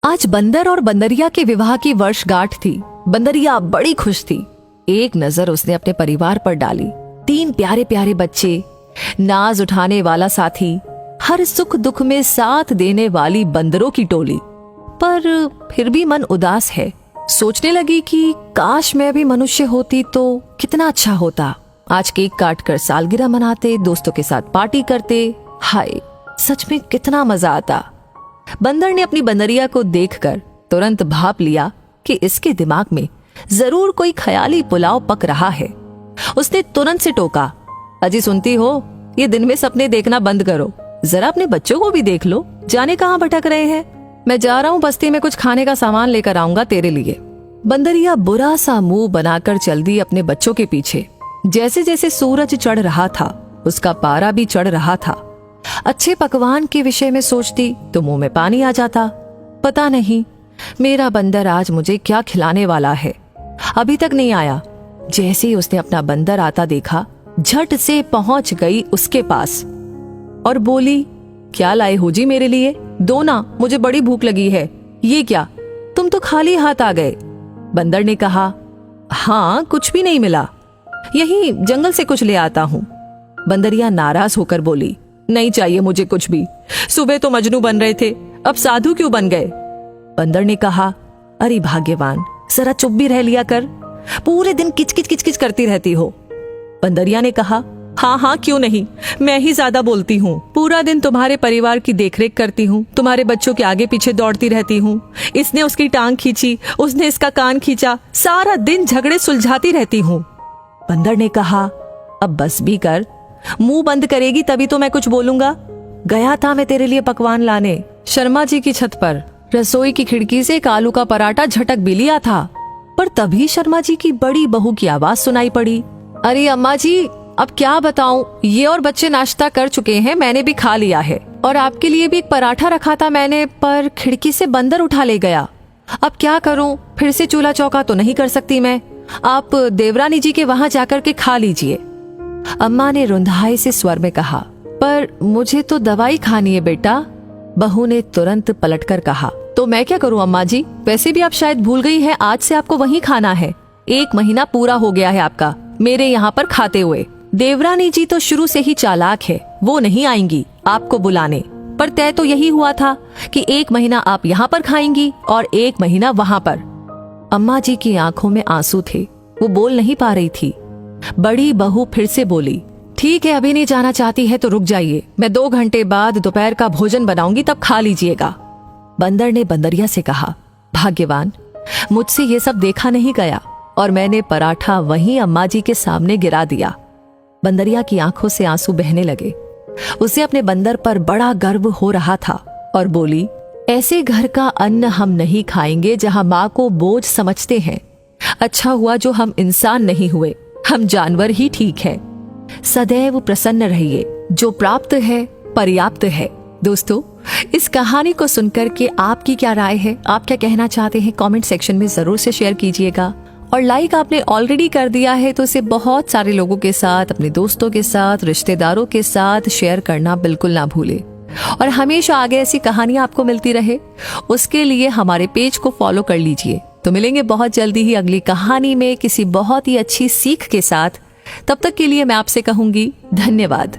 आज बंदर और बंदरिया के विवाह की वर्षगांठ थी। बंदरिया बड़ी खुश थी। एक नजर उसने अपने परिवार पर डाली। 3 प्यारे प्यारे बच्चे, नाज उठाने वाला साथी, हर सुख दुख में साथ देने वाली बंदरों की टोली। पर फिर भी मन उदास है। सोचने लगी कि काश मैं भी मनुष्य होती तो कितना अच्छा होता। आज केक काट कर सालगिरह मनाते, दोस्तों के साथ पार्टी करते। हाय, सच में कितना मजा आता। बंदर ने अपनी बंदरिया को देखकर तुरंत भाप लिया कि इसके दिमाग में जरूर कोई ख्याली पुलाव पक रहा है। उसने तुरंत से टोका, अजी सुनती हो, ये दिन में सपने देखना बंद करो, जरा अपने बच्चों को भी देख लो, जाने कहाँ भटक रहे हैं। मैं जा रहा हूँ बस्ती में कुछ खाने का सामान लेकर आऊंगा तेरे लिए। बंदरिया बुरा सा मुंह बनाकर चल दी अपने बच्चों के पीछे। जैसे जैसे सूरज चढ़ रहा था, उसका पारा भी चढ़ रहा था। अच्छे पकवान के विषय में सोचती तो मुंह में पानी आ जाता। पता नहीं मेरा बंदर आज मुझे क्या खिलाने वाला है। अभी तक नहीं आया। जैसे ही उसने अपना बंदर आता देखा, झट से पहुंच गई उसके पास और बोली, क्या लाए हो जी मेरे लिए? दो ना, मुझे बड़ी भूख लगी है। ये क्या, तुम तो खाली हाथ आ गए। बंदर ने कहा, हाँ कुछ भी नहीं मिला, यही जंगल से कुछ ले आता हूँ। बंदरिया नाराज होकर बोली, नहीं चाहिए मुझे कुछ भी। सुबह तो मजनू बन रहे थे, अब साधु क्यों बन गए? बंदर ने कहा, अरे भाग्यवान, जरा चुप भी रह लिया कर, पूरे दिन किचकिच किचकिच करती रहती हो। बंदरिया ने कहा, हाँ हाँ क्यों नहीं, मैं ही ज्यादा बोलती हूँ। पूरा दिन तुम्हारे परिवार की देखरेख करती हूँ, तुम्हारे बच्चों के आगे पीछे दौड़ती रहती हूँ। इसने उसकी टांग खींची, उसने इसका कान खींचा, सारा दिन झगड़े सुलझाती रहती हूँ। बंदर ने कहा, अब बस भी कर, मुंह बंद करेगी तभी तो मैं कुछ बोलूंगा। गया था मैं तेरे लिए पकवान लाने शर्मा जी की छत पर। रसोई की खिड़की से एक आलू का पराठा झटक भी लिया था, पर तभी शर्मा जी की बड़ी बहू की आवाज सुनाई पड़ी, अरे अम्मा जी, अब क्या बताऊं, ये और बच्चे नाश्ता कर चुके हैं, मैंने भी खा लिया है, और आपके लिए भी एक पराठा रखा था मैंने, पर खिड़की से बंदर उठा ले गया। अब क्या करूं, फिर से चूल्हा चौका तो नहीं कर सकती मैं। आप देवरानी जी के वहां जाकर के खा लीजिए। अम्मा ने रुंधाए से स्वर में कहा, पर मुझे तो दवाई खानी है बेटा। बहू ने तुरंत पलटकर कहा, तो मैं क्या करूं अम्मा जी, वैसे भी आप शायद भूल गई हैं, आज से आपको वहीं खाना है। 1 महीना पूरा हो गया है आपका मेरे यहाँ पर खाते हुए। देवरानी जी तो शुरू से ही चालाक है, वो नहीं आएंगी आपको बुलाने, पर तय तो यही हुआ था कि 1 महीना आप यहाँ पर खाएंगी और 1 महीना वहाँ पर। अम्मा जी की आंखों में आंसू थे, वो बोल नहीं पा रही थी। बड़ी बहू फिर से बोली, ठीक है, अभी नहीं जाना चाहती है तो रुक जाइए, मैं 2 घंटे बाद दोपहर का भोजन बनाऊंगी, तब खा लीजिएगा। बंदर ने बंदरिया से कहा, भाग्यवान, मुझसे ये सब देखा नहीं गया और मैंने पराठा वहीं अम्मा जी के सामने गिरा दिया। बंदरिया की आंखों से आंसू बहने लगे। उसे अपने बंदर पर बड़ा गर्व हो रहा था और बोली, ऐसे घर का अन्न हम नहीं खाएंगे जहां माँ को बोझ समझते हैं। अच्छा हुआ जो हम इंसान नहीं हुए, हम जानवर ही ठीक हैं। सदैव प्रसन्न रहिए, जो प्राप्त है पर्याप्त है। दोस्तों, इस कहानी को सुनकर के आपकी क्या राय है, आप क्या कहना चाहते हैं, कमेंट सेक्शन में जरूर से शेयर कीजिएगा। और लाइक आपने ऑलरेडी कर दिया है तो इसे बहुत सारे लोगों के साथ, अपने दोस्तों के साथ, रिश्तेदारों के साथ शेयर करना बिल्कुल ना भूले। और हमेशा आगे ऐसी कहानियां आपको मिलती रहे, उसके लिए हमारे पेज को फॉलो कर लीजिए। तो मिलेंगे बहुत जल्दी ही अगली कहानी में किसी बहुत ही अच्छी सीख के साथ। तब तक के लिए मैं आपसे कहूंगी धन्यवाद।